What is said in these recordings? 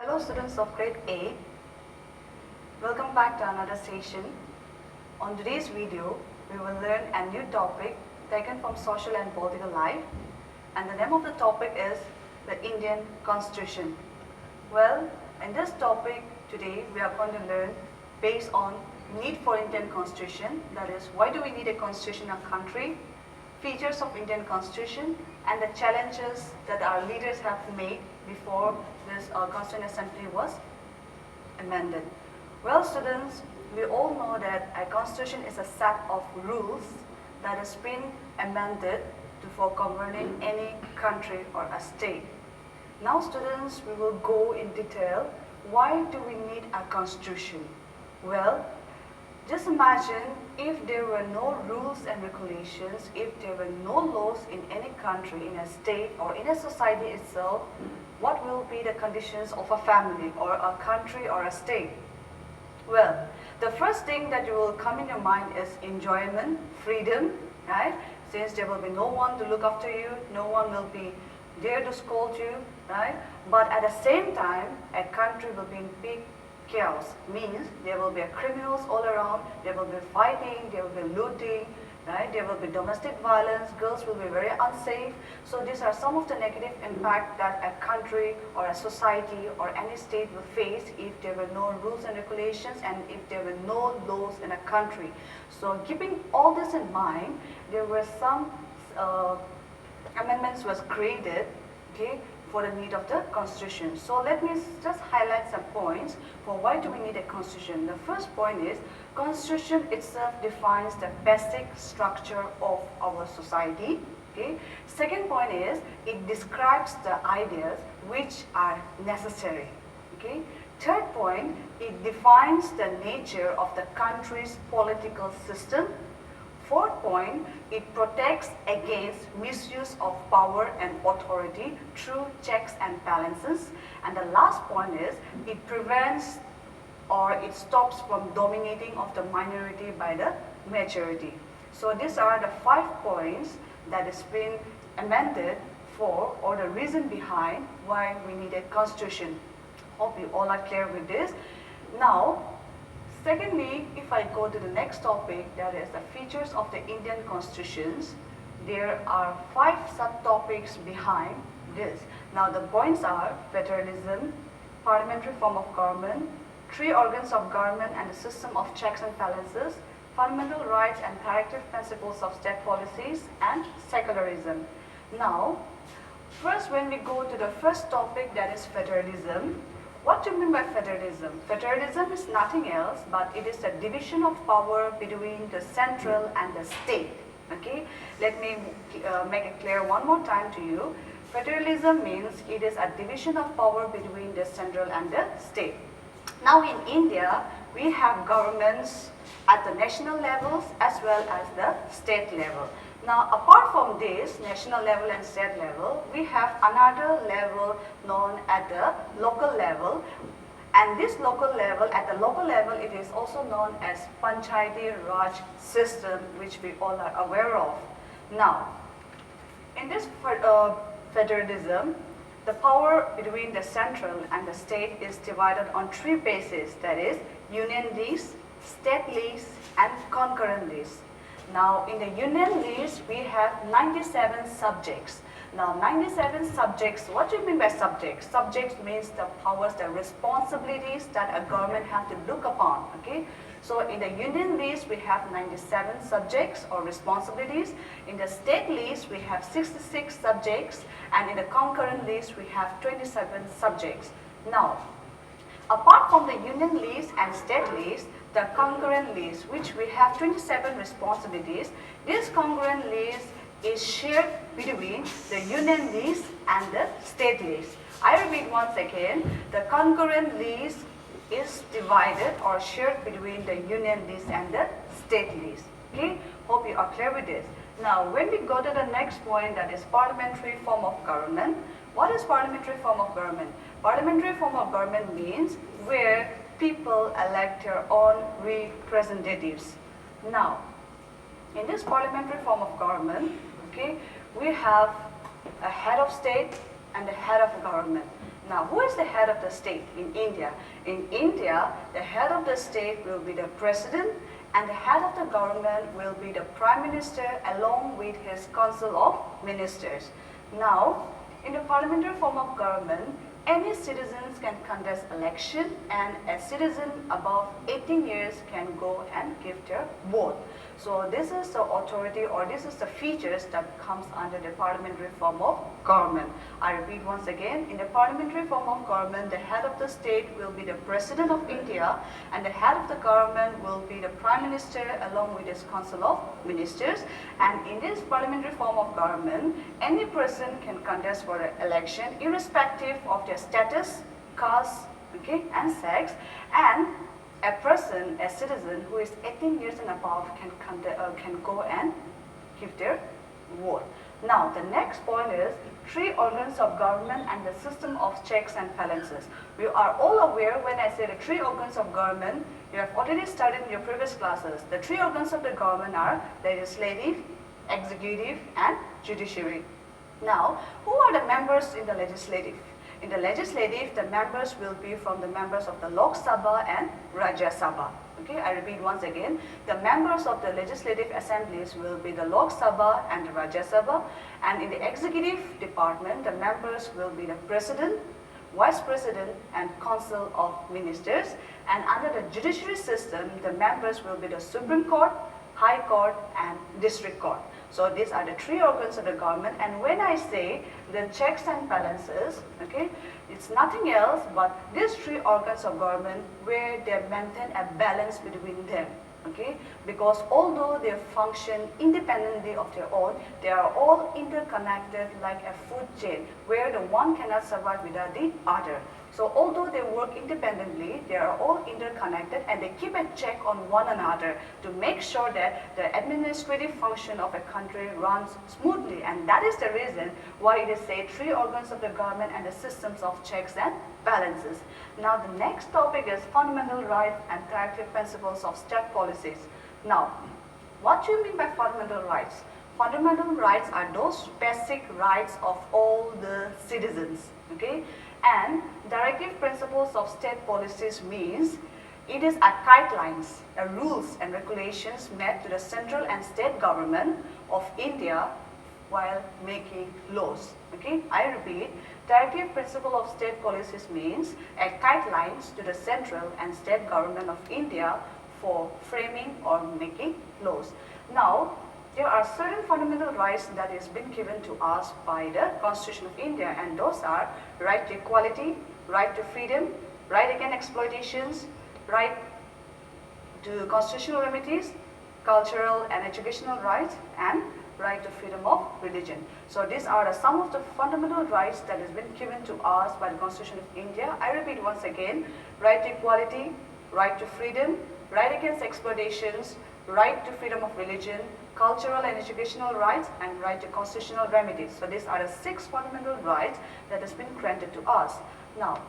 Hello students of grade 8, welcome back to another session. On today's video, we will learn a new topic taken from social and political life, and the name of the topic is the Indian Constitution. Well, in this topic today we are going to learn based on need for Indian Constitution, that is why do we need a constitution in a country, features of Indian Constitution, and the challenges that our leaders have made before this Constituent Assembly was amended. Well students, we all know that a constitution is a set of rules that has been amended for governing any country or a state. Now students, we will go in detail, why do we need a constitution? Well, just imagine if there were no rules and regulations, if there were no laws in any country, in a state or in a society itself, what will be the conditions of a family or a country or a state? Well, the first thing that will come in your mind is enjoyment, freedom, right? Since there will be no one to look after you, no one will be there to scold you, right? But at the same time, a country will be in big chaos, means there will be criminals all around, there will be fighting, there will be looting, right? There will be domestic violence, girls will be very unsafe. So these are some of the negative impact that a country or a society or any state will face if there were no rules and regulations and if there were no laws in a country. So keeping all this in mind, there were some amendments was created, okay, for the need of the constitution. So let me just highlight some points for why do we need a constitution. The first point is constitution itself defines the basic structure of our society. Okay. Second point is it describes the ideas which are necessary. Okay. Third point, it defines the nature of the country's political system. Fourth point, it protects against misuse of power and authority through checks and balances. And the last point is, it prevents or it stops from dominating of the minority by the majority. So these are the 5 points that has been amended for, or the reason behind why we need a constitution. Hope you all are clear with this. Now, secondly, if I go to the next topic, that is the features of the Indian constitutions, there are 5 subtopics behind this. Now the points are federalism, parliamentary form of government, 3 organs of government and the system of checks and balances, fundamental rights and directive principles of state policies, and secularism. Now, first when we go to the first topic, that is federalism. What do you mean by federalism? Federalism is nothing else but it is a division of power between the central and the state. Okay, let me make it clear one more time to you. Federalism means it is a division of power between the central and the state. Now in India, we have governments at the national levels as well as the state level. Now, apart from this national level and state level, we have another level known at the local level. And this local level, at the local level, it is also known as Panchayati Raj system, which we all are aware of. Now, in this federalism, the power between the central and the state is divided on 3 bases, that is, union list, state list, and concurrent list. Now, in the union list, we have 97 subjects. Now, 97 subjects, what do you mean by subjects? Subjects means the powers, the responsibilities that a government has to look upon, okay? So, in the union list, we have 97 subjects or responsibilities. In the state list, we have 66 subjects. And in the concurrent list, we have 27 subjects. Now, apart from the union list and state list, the concurrent list, which we have 27 responsibilities, this concurrent list is shared between the union list and the state list. I repeat once again, the concurrent list is divided or shared between the union list and the state list. Okay, hope you are clear with this. Now, when we go to the next point, that is parliamentary form of government. What is parliamentary form of government? Parliamentary form of government means where people elect their own representatives. Now, in this parliamentary form of government, okay, we have a head of state and a head of government. Now, who is the head of the state in India? In India, the head of the state will be the president, and the head of the government will be the prime minister along with his council of ministers. Now, in the parliamentary form of government, any citizens can contest election, and a citizen above 18 years can go and give their vote. So this is the authority, or this is the features that comes under the parliamentary form of government. I repeat once again, in the parliamentary form of government, the head of the state will be the president of India, and the head of the government will be the prime minister along with his council of ministers. And in this parliamentary form of government, any person can contest for the election irrespective of their status, caste, okay, and sex, and a person, a citizen who is 18 years and above can go and give their vote. Now, the next point is three organs of government and the system of checks and balances. We are all aware when I say the three organs of government, you have already studied in your previous classes. The three organs of the government are legislative, executive, and judiciary. Now, who are the members in the legislative? In the legislative, the members will be from the members of the Lok Sabha and Rajya Sabha. Okay, I repeat once again, the members of the legislative assemblies will be the Lok Sabha and the Rajya Sabha, and in the executive department, the members will be the president, vice president, and council of ministers, and under the judiciary system, the members will be the Supreme Court, High Court, and District Court. So these are the three organs of the government, and when I say the checks and balances, okay, it's nothing else but these three organs of government where they maintain a balance between them, okay, because although they function independently of their own, they are all interconnected like a food chain where the one cannot survive without the other. So although they work independently, they are all interconnected and they keep a check on one another to make sure that the administrative function of a country runs smoothly, and that is the reason why it is said three organs of the government and the systems of checks and balances. Now the next topic is fundamental rights and directive principles of state policies. Now, what do you mean by fundamental rights? Fundamental rights are those basic rights of all the citizens, okay? And directive principles of state policies means it is a guidelines, rules and regulations made to the central and state government of India while making laws. Okay, I repeat, directive principle of state policies means a guidelines to the central and state government of India for framing or making laws. Now, there are certain fundamental rights that is been given to us by the Constitution of India, and those are right to equality, right to freedom, right against exploitations, right to constitutional remedies, cultural and educational rights, and right to freedom of religion. So these are some of the fundamental rights that has been given to us by the Constitution of India. I repeat once again, right to equality, right to freedom, right against exploitations, right to freedom of religion, cultural and educational rights, and right to constitutional remedies. So these are the 6 fundamental rights that has been granted to us. Now,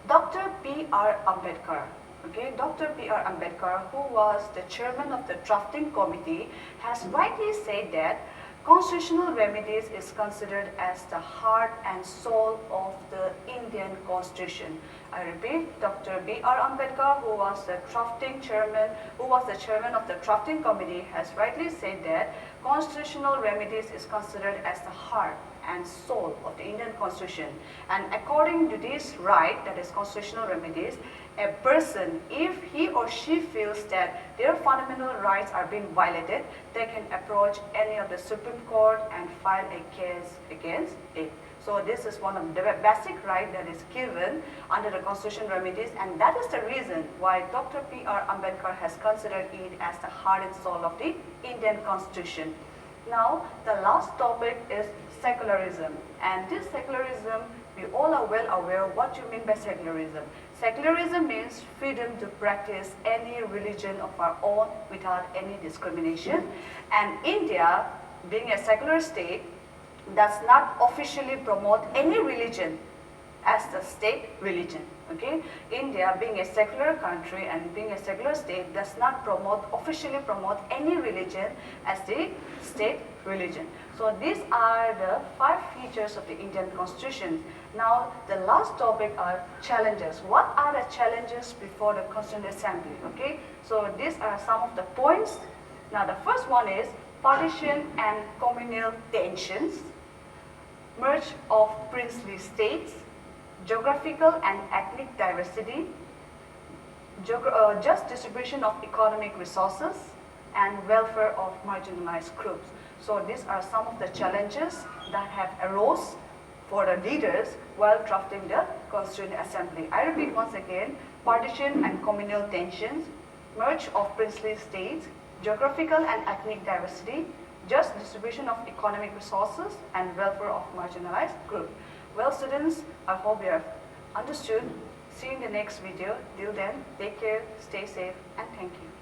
Dr. B.R. Ambedkar, okay, Dr. B.R. Ambedkar, who was the chairman of the drafting committee, has rightly said that constitutional remedies is considered as the heart and soul of the Indian Constitution. I repeat, Dr. B.R. Ambedkar, who was the chairman of the drafting committee, has rightly said that constitutional remedies is considered as the heart and soul of the Indian Constitution. And according to this right, that is constitutional remedies, a person, if he or she feels that their fundamental rights are being violated, they can approach any of the Supreme Court and file a case against it. So this is one of the basic rights that is given under the constitutional remedies, and that is the reason why Dr. B.R. Ambedkar has considered it as the heart and soul of the Indian Constitution. Now, the last topic is secularism, and this secularism, we all are well aware what you mean by secularism. Secularism means freedom to practice any religion of our own without any discrimination, and India, being a secular state, does not officially promote any religion as the state religion. Okay, India being a secular country and being a secular state does not officially promote any religion as the state religion. So these are the 5 features of the Indian Constitution. Now the last topic are challenges. What are the challenges before the Constituent Assembly? Okay, so these are some of the points. Now the first one is partition and communal tensions, merge of princely states, geographical and ethnic diversity, just distribution of economic resources, and welfare of marginalized groups. So these are some of the challenges that have arose for the leaders while drafting the Constituent Assembly. I repeat once again, partition and communal tensions, merge of princely states, geographical and ethnic diversity, just distribution of economic resources, and welfare of marginalized groups. Well students, I hope you have understood. See you in the next video. Till then, take care, stay safe, and thank you.